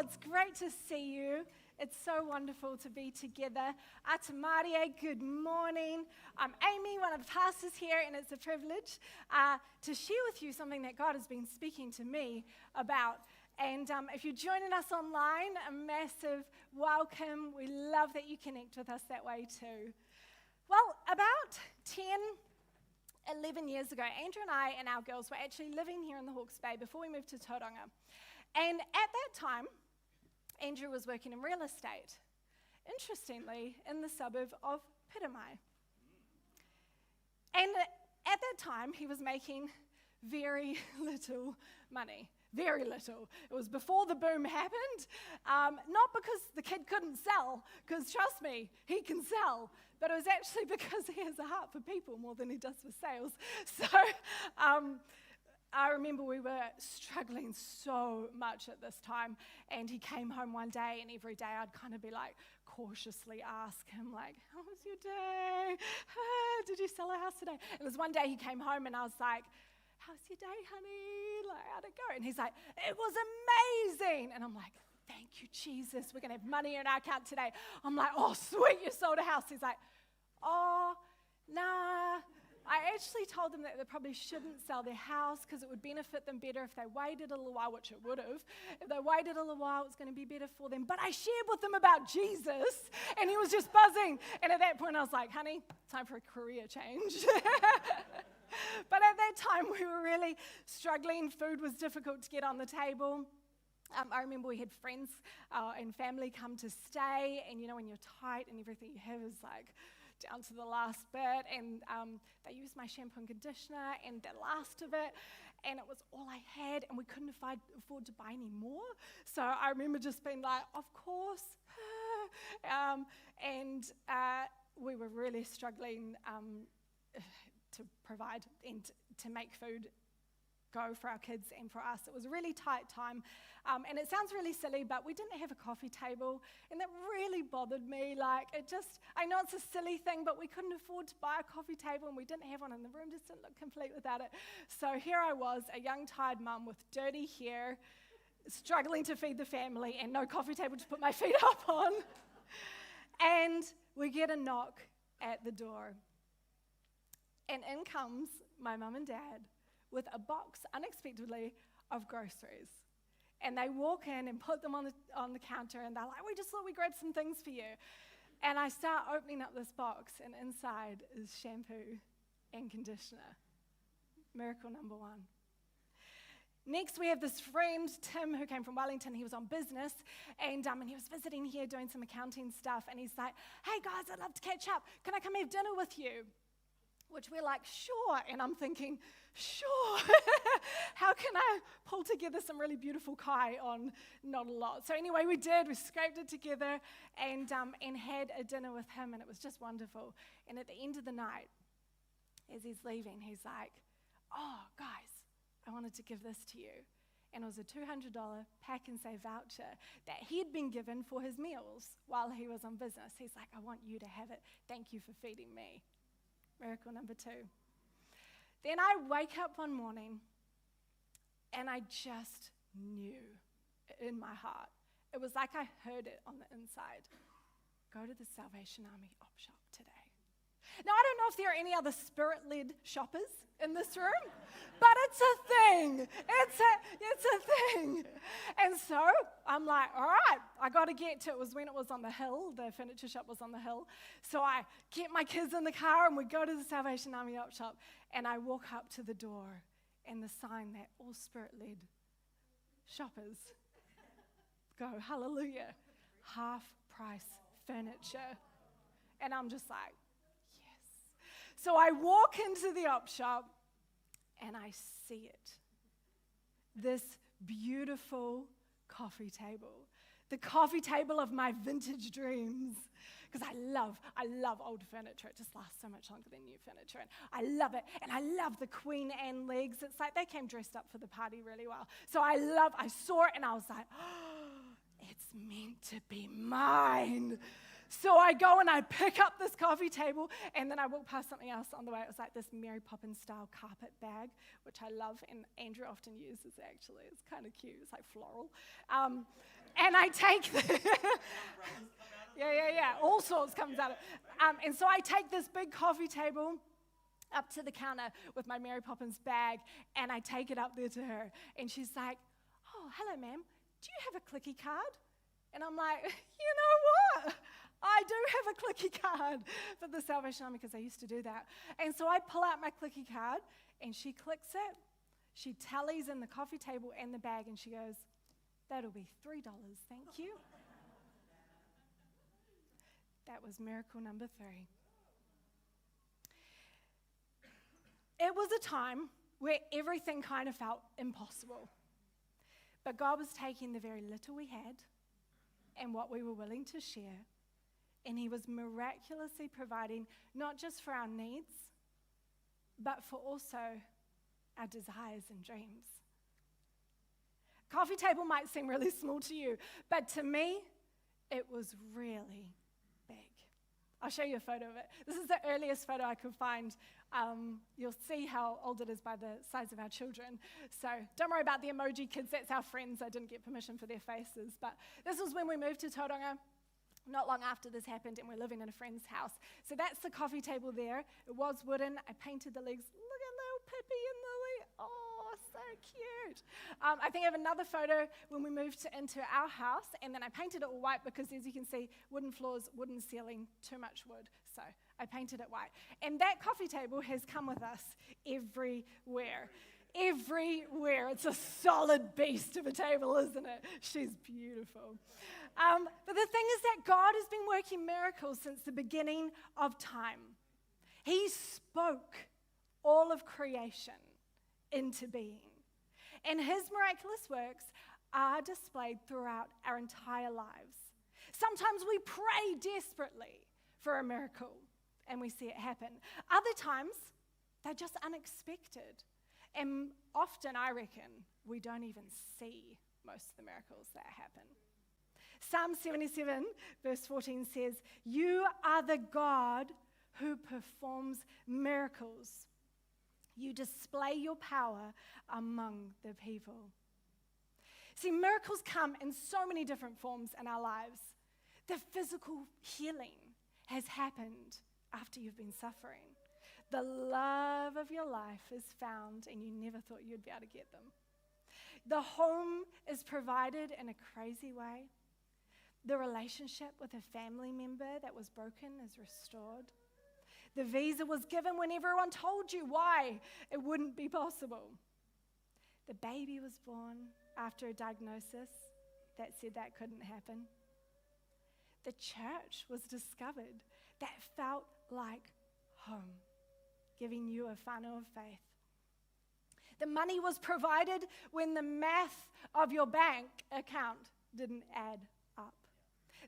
it's great to see you. It's so wonderful to be together. Ata Maria, good morning. I'm Amy, one of the pastors here, and it's a privilege to share with you something that God has been speaking to me about. And if you're joining us online, a massive welcome. We love that you connect with us that way too. Well, about 11 years ago, Andrew and I and our girls were actually living here in the Hawke's Bay before we moved to Tauranga. And at that time, Andrew was working in real estate, interestingly, in the suburb of Piramai. And at that time, he was making very little money. Very little. It was before the boom happened, not because the kid couldn't sell, because trust me, he can sell, but it was actually because he has a heart for people more than he does for sales. So I remember we were struggling so much at this time, and he came home one day, and every day I'd kind of be like, cautiously ask him, like, how was your day? Did you sell a house today? And it was one day he came home, and I was like, how's your day, honey? Like, how'd it go? And he's like, it was amazing. And I'm like, thank you, Jesus. We're going to have money in our account today. I'm like, oh, sweet, you sold a house. He's like, oh, nah. I actually told them that they probably shouldn't sell their house because it would benefit them better if they waited a little while, which it would have. If they waited a little while, it was going to be better for them. But I shared with them about Jesus, and he was just buzzing. And at that point, I was like, honey, time for a career change. But at that time, we were really struggling. Food was difficult to get on the table. I remember we had friends and family come to stay, and you know, when you're tight and everything you have is like down to the last bit, and they used my shampoo and conditioner and the last of it, and it was all I had, and we couldn't afford to buy any more. So I remember just being like, of course. We were really struggling to provide and to make food go for our kids and for us. It was a really tight time, and it sounds really silly, but we didn't have a coffee table, and that really bothered me. Like, I know it's a silly thing, but we couldn't afford to buy a coffee table, and we didn't have one, and the room just didn't look complete without it. So here I was, a young, tired mum with dirty hair, struggling to feed the family, and no coffee table to put my feet up on. And we get a knock at the door. And in comes my mum and dad with a box, unexpectedly, of groceries. And they walk in and put them on the counter, and they're like, we just thought we'd grab some things for you. And I start opening up this box, and inside is shampoo and conditioner. Miracle number one. Next, we have this friend, Tim, who came from Wellington. He was on business, and he was visiting here doing some accounting stuff. And he's like, hey, guys, I'd love to catch up. Can I come have dinner with you? Which we're like, sure. And I'm thinking, sure. How can I pull together some really beautiful kai on not a lot? So anyway, we did. We scraped it together and had a dinner with him, and it was just wonderful. And at the end of the night, as he's leaving, he's like, oh, guys, I wanted to give this to you. And it was a $200 Pack and Save voucher that he had been given for his meals while he was on business. He's like, I want you to have it. Thank you for feeding me. Miracle number two. Then I wake up one morning, and I just knew in my heart. It was like I heard it on the inside. Go to the Salvation Army op shop today. Now, I don't know if there are any other spirit-led shoppers in this room, but it's a thing. It's a thing. And so I'm like, all right, I got to get to it. It was when it was on the hill. The furniture shop was on the hill. So I get my kids in the car, and we go to the Salvation Army op shop, and I walk up to the door, and the sign that all spirit-led shoppers go, hallelujah, half-price furniture. And I'm just like, so I walk into the op shop, and I see it. This beautiful coffee table. The coffee table of my vintage dreams. Because I love old furniture. It just lasts so much longer than new furniture. And I love it. And I love the Queen Anne legs. It's like they came dressed up for the party really well. So I saw it, and I was like, oh, it's meant to be mine. So I go and I pick up this coffee table, and then I walk past something else on the way. It was like this Mary Poppins style carpet bag, which I love, and Andrew often uses actually. It's kind of cute. It's like floral. And I take yeah, all sorts comes out of it. And so I take this big coffee table up to the counter with my Mary Poppins bag, and I take it up there to her, and she's like, "Oh, hello, ma'am. Do you have a clicky card?" And I'm like, "You know what? I do have a clicky card for the Salvation Army," because I used to do that. And so I pull out my clicky card, and she clicks it. She tallies in the coffee table and the bag, and she goes, "That'll be $3, thank you." That was miracle number 3. It was a time where everything kind of felt impossible. But God was taking the very little we had and what we were willing to share, and He was miraculously providing not just for our needs, but for also our desires and dreams. Coffee table might seem really small to you, but to me, it was really big. I'll show you a photo of it. This is the earliest photo I could find. You'll see how old it is by the size of our children. So don't worry about the emoji kids. That's our friends. I didn't get permission for their faces. But this was when we moved to Tauranga. Not long after this happened, and we're living in a friend's house. So that's the coffee table there. It was wooden. I painted the legs. Look at little Pippi and Lily. Oh, so cute. I think I have another photo when we moved into our house, and then I painted it all white because, as you can see, wooden floors, wooden ceiling, too much wood. So I painted it white. And that coffee table has come with us everywhere. Everywhere. It's a solid beast of a table, isn't it? She's beautiful. But the thing is that God has been working miracles since the beginning of time. He spoke all of creation into being. And His miraculous works are displayed throughout our entire lives. Sometimes we pray desperately for a miracle and we see it happen. Other times, they're just unexpected. And often, I reckon, we don't even see most of the miracles that happen. Psalm 77, verse 14 says, "You are the God who performs miracles. You display your power among the people." See, miracles come in so many different forms in our lives. The physical healing has happened after you've been suffering. The love of your life is found, and you never thought you'd be able to get them. The home is provided in a crazy way. The relationship with a family member that was broken is restored. The visa was given when everyone told you why it wouldn't be possible. The baby was born after a diagnosis that said that couldn't happen. The church was discovered that felt like home, giving you a funnel of faith. The money was provided when the math of your bank account didn't add up.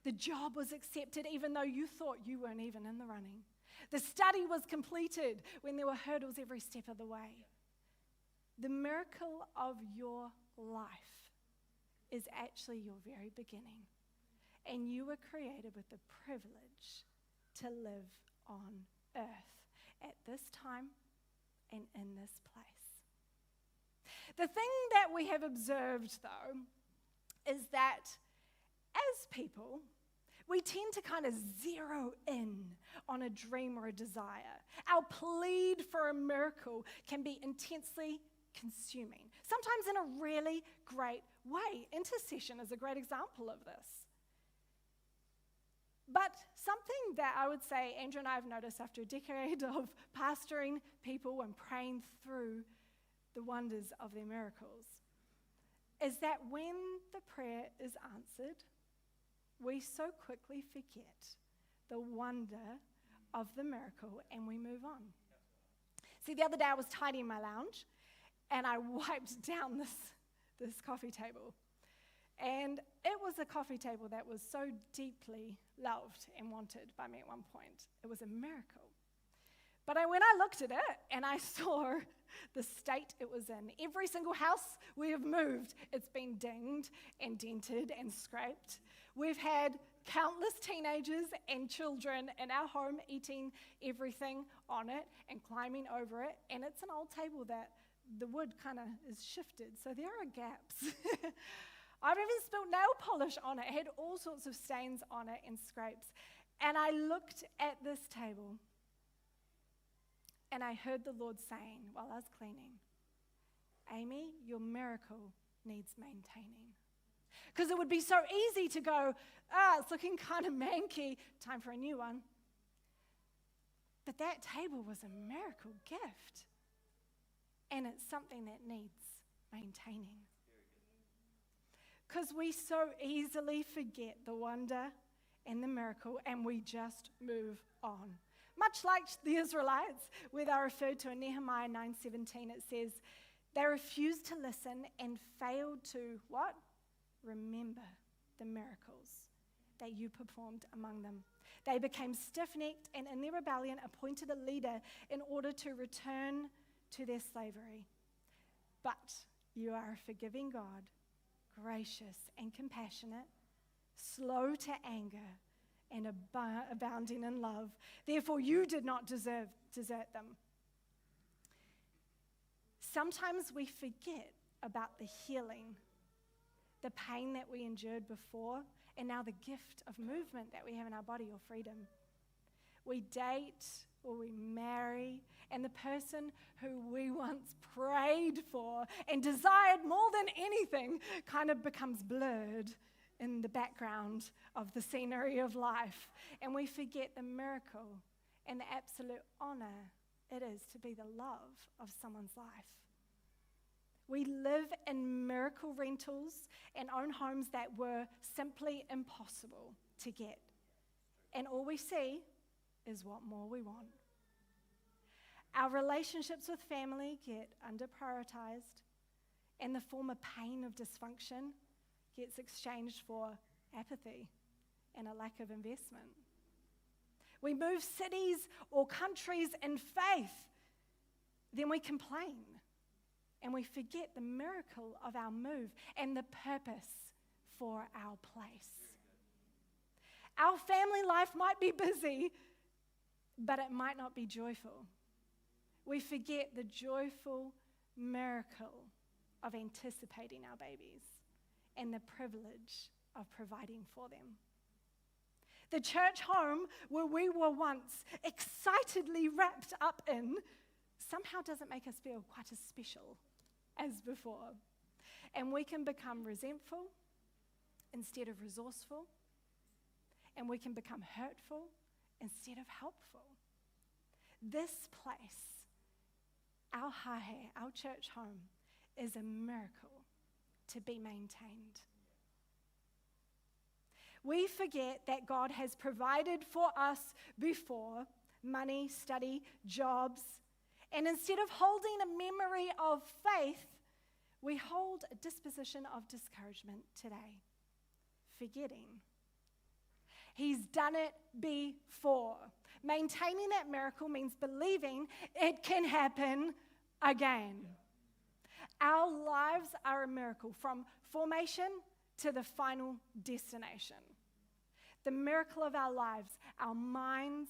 The job was accepted even though you thought you weren't even in the running. The study was completed when there were hurdles every step of the way. The miracle of your life is actually your very beginning. And you were created with the privilege to live on earth at this time and in this place. The thing that we have observed, though, is that as people, we tend to kind of zero in on a dream or a desire. Our plead for a miracle can be intensely consuming, sometimes in a really great way. Intercession is a great example of this. But something that I would say Andrew and I have noticed after a decade of pastoring people and praying through the wonders of their miracles is that when the prayer is answered, we so quickly forget the wonder of the miracle and we move on. See, the other day I was tidying my lounge and I wiped down this coffee table. And it was a coffee table that was so deeply loved and wanted by me at one point. It was a miracle. But when I looked at it and I saw the state it was in, every single house we have moved, it's been dinged and dented and scraped. We've had countless teenagers and children in our home eating everything on it and climbing over it. And it's an old table that the wood kind of is shifted, so there are gaps. I've even spilled nail polish on it. It had all sorts of stains on it and scrapes. And I looked at this table and I heard the Lord saying while I was cleaning, Amy, your miracle needs maintaining. Because it would be so easy to go, it's looking kind of manky, time for a new one. But that table was a miracle gift. And it's something that needs maintaining. Because we so easily forget the wonder and the miracle and we just move on. Much like the Israelites, where they're referred to in Nehemiah 9:17, it says, they refused to listen and failed to what? Remember the miracles that you performed among them. They became stiff-necked and in their rebellion appointed a leader in order to return to their slavery. But you are a forgiving God, gracious and compassionate, slow to anger and abounding in love. Therefore, you did not desert them. Sometimes we forget about the healing, the pain that we endured before, and now the gift of movement that we have in our body or freedom. We date or we marry, and the person who we once prayed for and desired more than anything kind of becomes blurred in the background of the scenery of life. And we forget the miracle and the absolute honor it is to be the love of someone's life. We live in miracle rentals and own homes that were simply impossible to get. And all we see is what more we want. Our relationships with family get under-prioritized, and the former pain of dysfunction gets exchanged for apathy and a lack of investment. We move cities or countries in faith, then we complain, and we forget the miracle of our move and the purpose for our place. Our family life might be busy, but it might not be joyful. We forget the joyful miracle of anticipating our babies and the privilege of providing for them. The church home where we were once excitedly wrapped up in somehow doesn't make us feel quite as special as before. And we can become resentful instead of resourceful. And we can become hurtful instead of helpful. This place, our hahe, our church home, is a miracle to be maintained. We forget that God has provided for us before money, study, jobs, and instead of holding a memory of faith, we hold a disposition of discouragement today, forgetting. He's done it before. Maintaining that miracle means believing it can happen again. Our lives are a miracle from formation to the final destination. The miracle of our lives, our minds,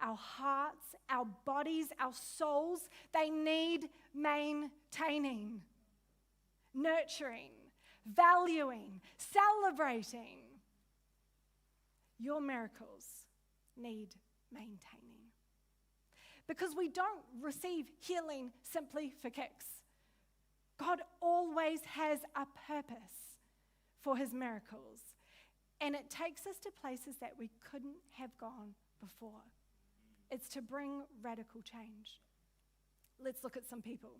our hearts, our bodies, our souls, they need maintaining, nurturing, valuing, celebrating. Your miracles need maintaining. Because we don't receive healing simply for kicks. God always has a purpose for his miracles. And it takes us to places that we couldn't have gone before. It's to bring radical change. Let's look at some people.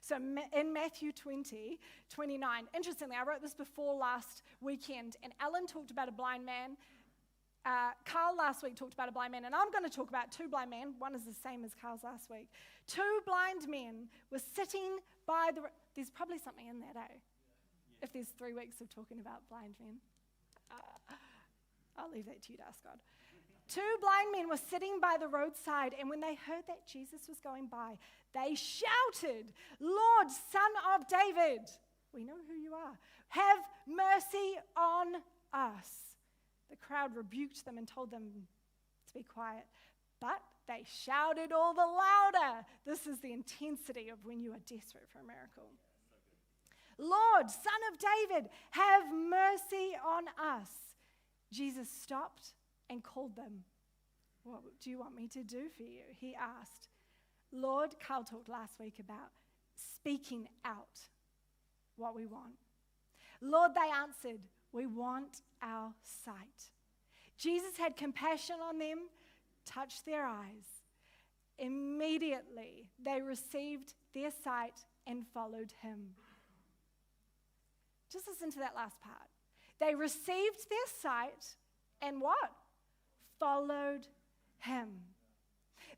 So in Matthew 20:29, interestingly, I wrote this before last weekend, and Alan talked about a blind man. Carl last week talked about a blind man, and I'm going to talk about two blind men. One is the same as Carl's last week. Two blind men were sitting by the... There's probably something in that, eh? If there's 3 weeks of talking about blind men. I'll leave that to you to ask God. Two blind men were sitting by the roadside, and when they heard that Jesus was going by, they shouted, "Lord, Son of David," we know who you are, "have mercy on us." The crowd rebuked them and told them to be quiet, but they shouted all the louder. This is the intensity of when you are desperate for a miracle. Lord, Son of David, have mercy on us. Jesus stopped and called them. What do you want me to do for you? He asked. Lord, Carl talked last week about speaking out what we want. Lord, they answered, we want our sight. Jesus had compassion on them, touched their eyes. Immediately, they received their sight and followed him. Just listen to that last part. They received their sight and what? Followed him.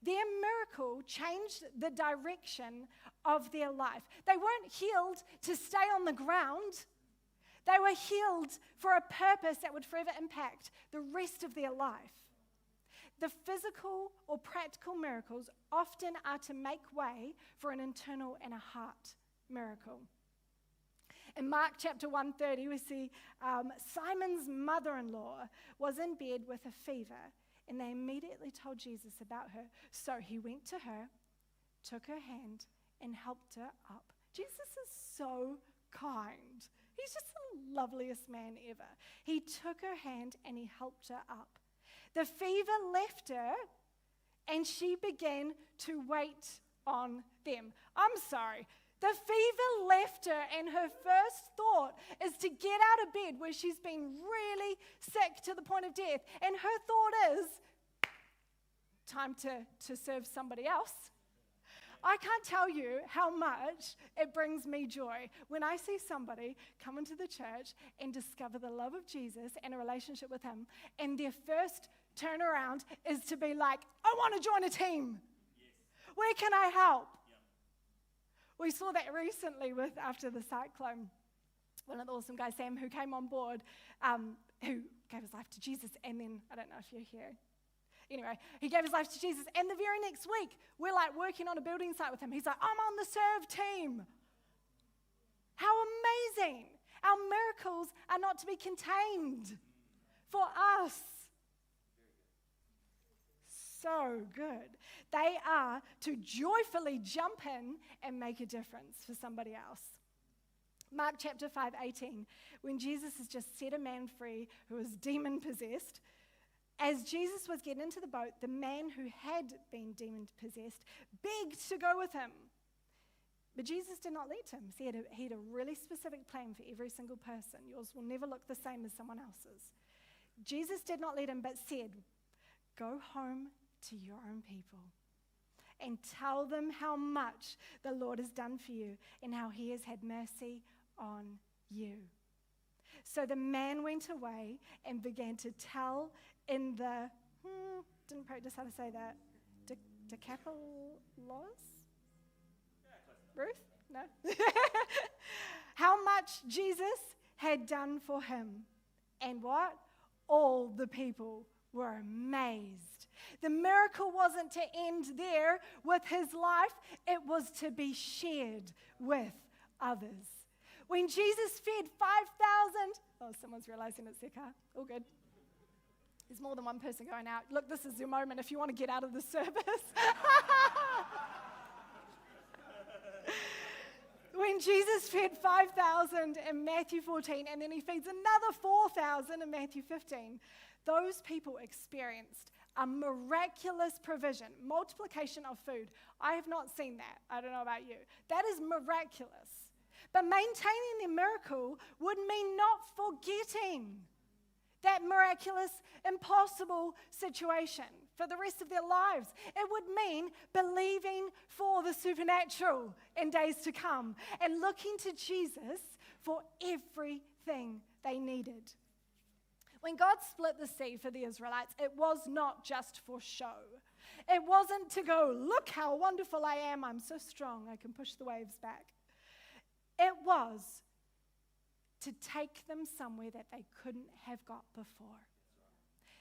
Their miracle changed the direction of their life. They weren't healed to stay on the ground. They were healed for a purpose that would forever impact the rest of their life. The physical or practical miracles often are to make way for an internal and a heart miracle. In Mark chapter 1:30, we see Simon's mother-in-law was in bed with a fever, and they immediately told Jesus about her. So he went to her, took her hand, and helped her up. Jesus is so kind. He's just the loveliest man ever. He took her hand and he helped her up. The fever left her, and she began to wait on them. I'm sorry. The fever left her, and her first thought is to get out of bed where she's been really sick to the point of death. And her thought is, time to serve somebody else. I can't tell you how much it brings me joy when I see somebody come into the church and discover the love of Jesus and a relationship with him, and their first turnaround is to be like, I want to join a team. Yes. Where can I help? We saw that recently after the cyclone. One of the awesome guys, Sam, who came on board, who gave his life to Jesus, and then, I don't know if you're here. Anyway, he gave his life to Jesus, and the very next week, we're like working on a building site with him. He's like, I'm on the serve team. How amazing. Our miracles are not to be contained for us. So good. They are to joyfully jump in and make a difference for somebody else. Mark chapter 5:18, when Jesus has just set a man free who was demon-possessed, as Jesus was getting into the boat, the man who had been demon-possessed begged to go with him. But Jesus did not let him. He had a really specific plan for every single person. Yours will never look the same as someone else's. Jesus did not let him, but said, go home to your own people and tell them how much the Lord has done for you and how he has had mercy on you. So the man went away and began to tell in the, didn't practice how to say that, Decapolis? Ruth? No? How much Jesus had done for him. And what? All the people were amazed. The miracle wasn't to end there with his life, it was to be shared with others. When Jesus fed 5,000, someone's realizing it's their car. All good. There's more than one person going out. Look, this is your moment if you want to get out of the service. When Jesus fed 5,000 in Matthew 14, and then he feeds another 4,000 in Matthew 15, those people experienced a miraculous provision, multiplication of food. I have not seen that. I don't know about you. That is miraculous. But maintaining the miracle would mean not forgetting that miraculous, impossible situation for the rest of their lives. It would mean believing for the supernatural in days to come and looking to Jesus for everything they needed. When God split the sea for the Israelites, it was not just for show. It wasn't to go, look how wonderful I am, I'm so strong, I can push the waves back. It was to take them somewhere that they couldn't have got before.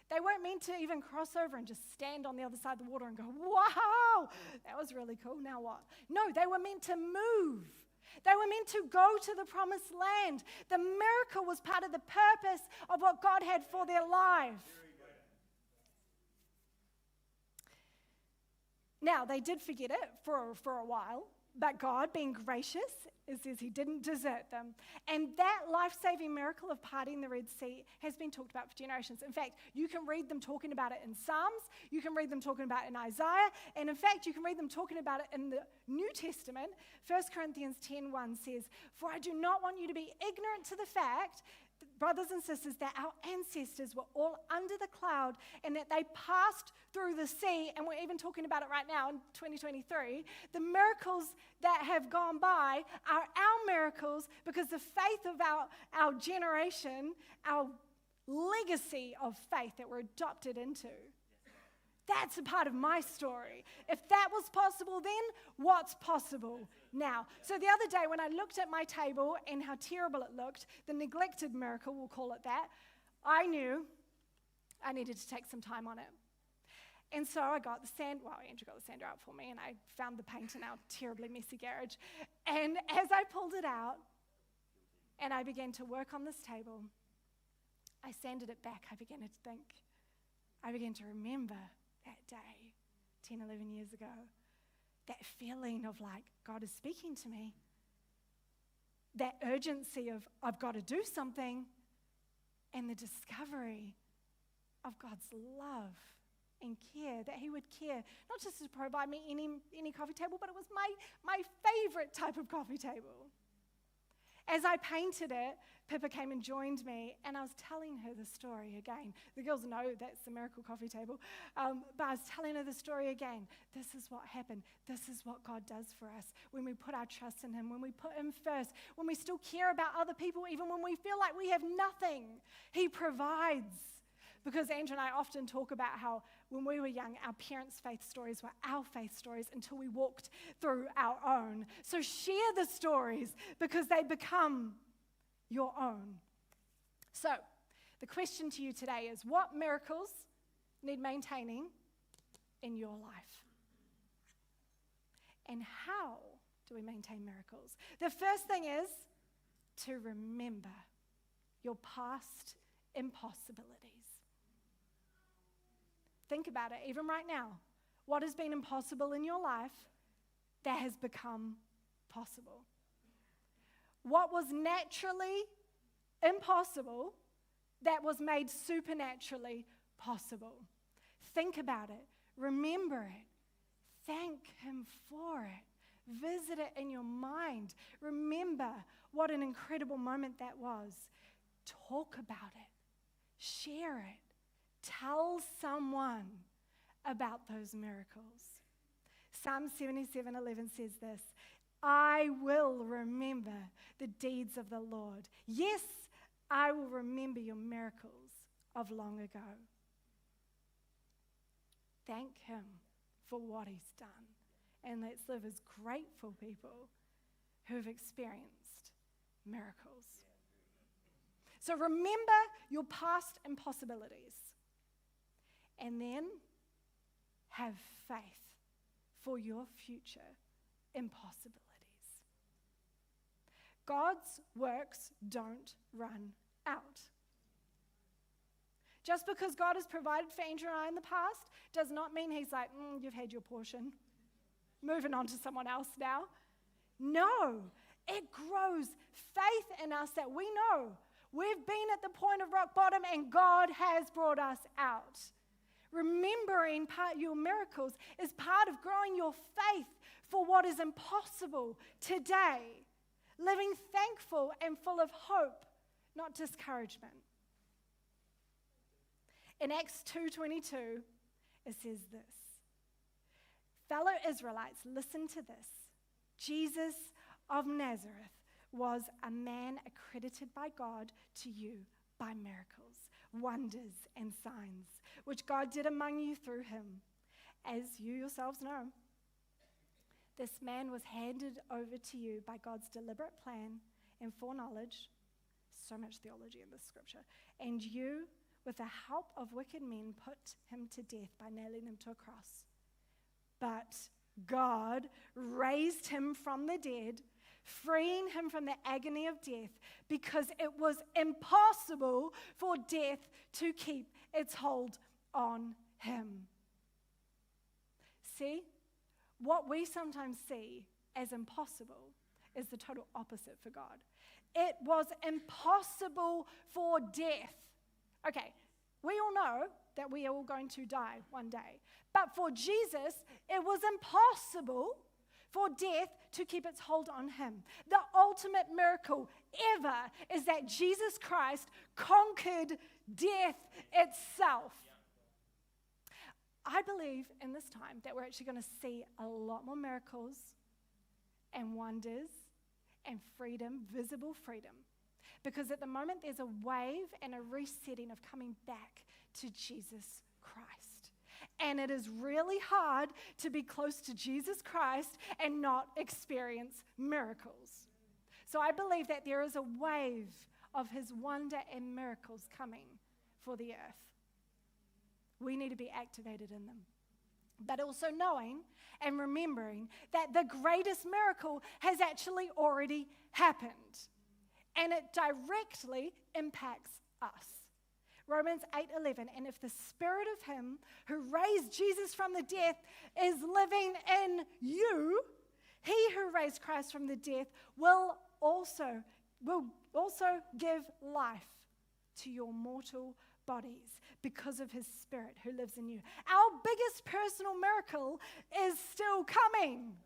They weren't meant to even cross over and just stand on the other side of the water and go, wow, that was really cool, now what? No, they were meant to move. They were meant to go to the promised land. The miracle was part of the purpose of what God had for their life. Now, they did forget it for a while, but God, being gracious, it says he didn't desert them. And that life-saving miracle of parting the Red Sea has been talked about for generations. In fact, you can read them talking about it in Psalms, you can read them talking about it in Isaiah, and in fact, you can read them talking about it in the New Testament. 1 Corinthians 10:1 says, "For I do not want you to be ignorant to the fact, brothers and sisters, that our ancestors were all under the cloud and that they passed through the sea," and we're even talking about it right now in 2023, "the miracles that have gone by are our miracles because the faith of our generation, our legacy of faith that we're adopted into." That's a part of my story. If that was possible then, what's possible now? So the other day when I looked at my table and how terrible it looked, the neglected miracle, we'll call it that, I knew I needed to take some time on it. And so I got Andrew got the sander out for me, and I found the paint in our terribly messy garage. And as I pulled it out and I began to work on this table, I sanded it back. I began to think. I began to remember that day, 10, 11 years ago, that feeling of like, God is speaking to me, that urgency of, I've got to do something, and the discovery of God's love and care, that he would care, not just to provide me any coffee table, but it was my favorite type of coffee table. As I painted it, Pippa came and joined me, and I was telling her the story again. The girls know that's the miracle coffee table, but I was telling her the story again. This is what happened. This is what God does for us when we put our trust in him, when we put him first, when we still care about other people, even when we feel like we have nothing. He provides. Because Andrew and I often talk about how when we were young, our parents' faith stories were our faith stories until we walked through our own. So share the stories because they become your own. So the question to you today is, what miracles need maintaining in your life? And how do we maintain miracles? The first thing is to remember your past impossibilities. Think about it, even right now. What has been impossible in your life that has become possible? What was naturally impossible that was made supernaturally possible? Think about it. Remember it. Thank him for it. Visit it in your mind. Remember what an incredible moment that was. Talk about it. Share it. Tell someone about those miracles. Psalm 77:11 says this, "I will remember the deeds of the Lord. Yes, I will remember your miracles of long ago." Thank him for what he's done. And let's live as grateful people who have experienced miracles. So remember your past impossibilities. And then have faith for your future impossibilities. God's works don't run out. Just because God has provided for Andrew and I in the past does not mean he's like, you've had your portion. Moving on to someone else now. No, it grows faith in us that we know we've been at the point of rock bottom and God has brought us out. Remembering your miracles is part of growing your faith for what is impossible today. Living thankful and full of hope, not discouragement. In Acts 2:22, it says this, "Fellow Israelites, listen to this. Jesus of Nazareth was a man accredited by God to you by miracles, wonders, and signs, which God did among you through him, as you yourselves know. This man was handed over to you by God's deliberate plan and foreknowledge," so much theology in this scripture, "and you, with the help of wicked men, put him to death by nailing him to a cross. But God raised him from the dead, freeing him from the agony of death because it was impossible for death to keep its hold on him. See, what we sometimes see as impossible is the total opposite for God. It was impossible for death. Okay, we all know that we are all going to die one day. But for Jesus, it was impossible for death to keep its hold on him. The ultimate miracle ever is that Jesus Christ conquered death itself. I believe in this time that we're actually going to see a lot more miracles and wonders and freedom, visible freedom. Because at the moment there's a wave and a resetting of coming back to Jesus Christ. And it is really hard to be close to Jesus Christ and not experience miracles. So I believe that there is a wave of his wonder and miracles coming for the earth. We need to be activated in them. But also knowing and remembering that the greatest miracle has actually already happened. And it directly impacts us. Romans 8:11, and if the spirit of him who raised Jesus from the dead is living in you, he who raised Christ from the dead will also give life to your mortal bodies because of his spirit who lives in you. Our biggest personal miracle is still coming.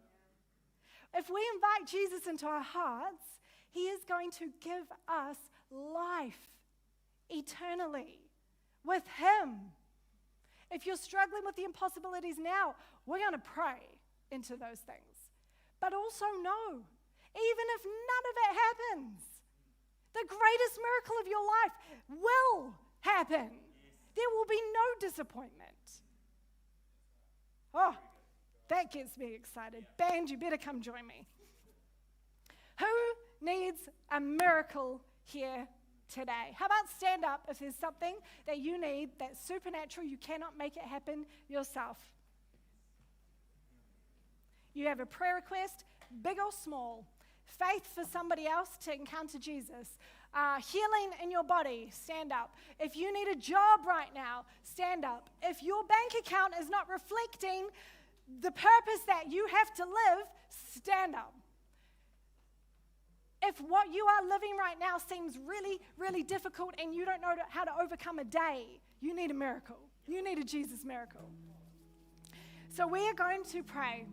If we invite Jesus into our hearts, he is going to give us life eternally with him. If you're struggling with the impossibilities now, we're going to pray into those things. But also know, even if none of it happens, the greatest miracle of your life will happen. There will be no disappointment. Oh, that gets me excited. Band, you better come join me. Who needs a miracle here today? How about stand up if there's something that you need that's supernatural, you cannot make it happen yourself. You have a prayer request, big or small. Faith for somebody else to encounter Jesus. Healing in your body, stand up. If you need a job right now, stand up. If your bank account is not reflecting the purpose that you have to live, stand up. If what you are living right now seems really, really difficult and you don't know how to overcome a day, you need a miracle. You need a Jesus miracle. So we are going to pray.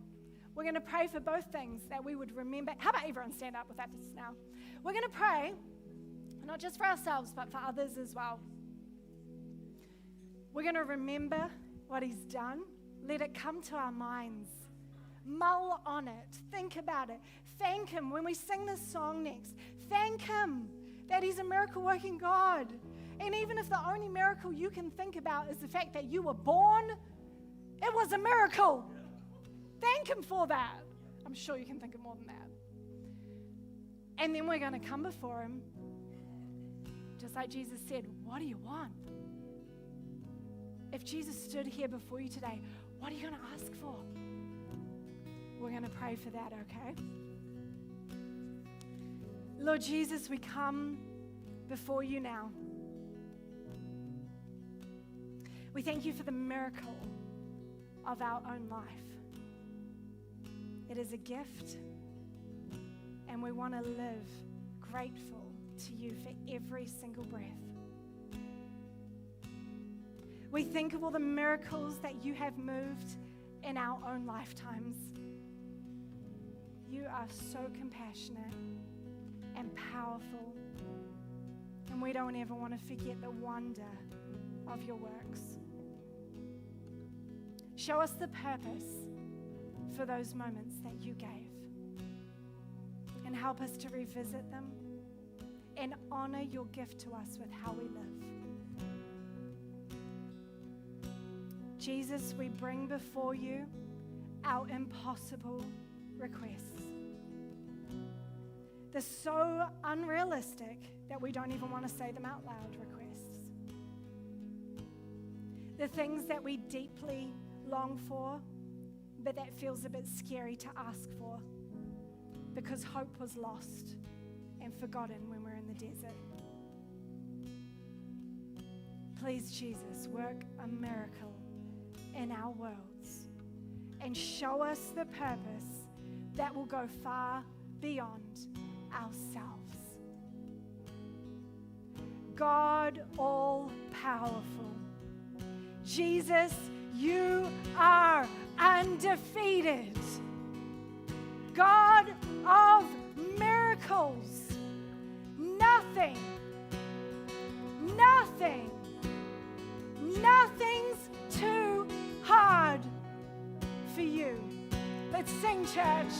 We're going to pray for both things that we would remember. How about everyone stand up with us now? We're going to pray, not just for ourselves, but for others as well. We're going to remember what he's done. Let it come to our minds. Mull on it. Think about it. Thank him when we sing this song next. Thank him that he's a miracle-working God. And even if the only miracle you can think about is the fact that you were born, it was a miracle. Thank him for that. I'm sure you can think of more than that. And then we're going to come before him, just like Jesus said, what do you want? If Jesus stood here before you today, what are you going to ask for? We're going to pray for that, okay? Lord Jesus, we come before you now. We thank you for the miracle of our own life. It is a gift, and we want to live grateful to you for every single breath. We think of all the miracles that you have moved in our own lifetimes. You are so compassionate and powerful, and we don't ever want to forget the wonder of your works. Show us the purpose for those moments that you gave, and help us to revisit them and honor your gift to us with how we live. Jesus, we bring before you our impossible requests. They're so unrealistic that we don't even want to say them out loud, requests. The things that we deeply long for, but that feels a bit scary to ask for. because hope was lost and forgotten when we're in the desert. Please, Jesus, work a miracle in our worlds and show us the purpose that will go far beyond ourselves. God all-powerful, Jesus, you are undefeated. God of miracles, nothing's too hard for you. Let's sing, church.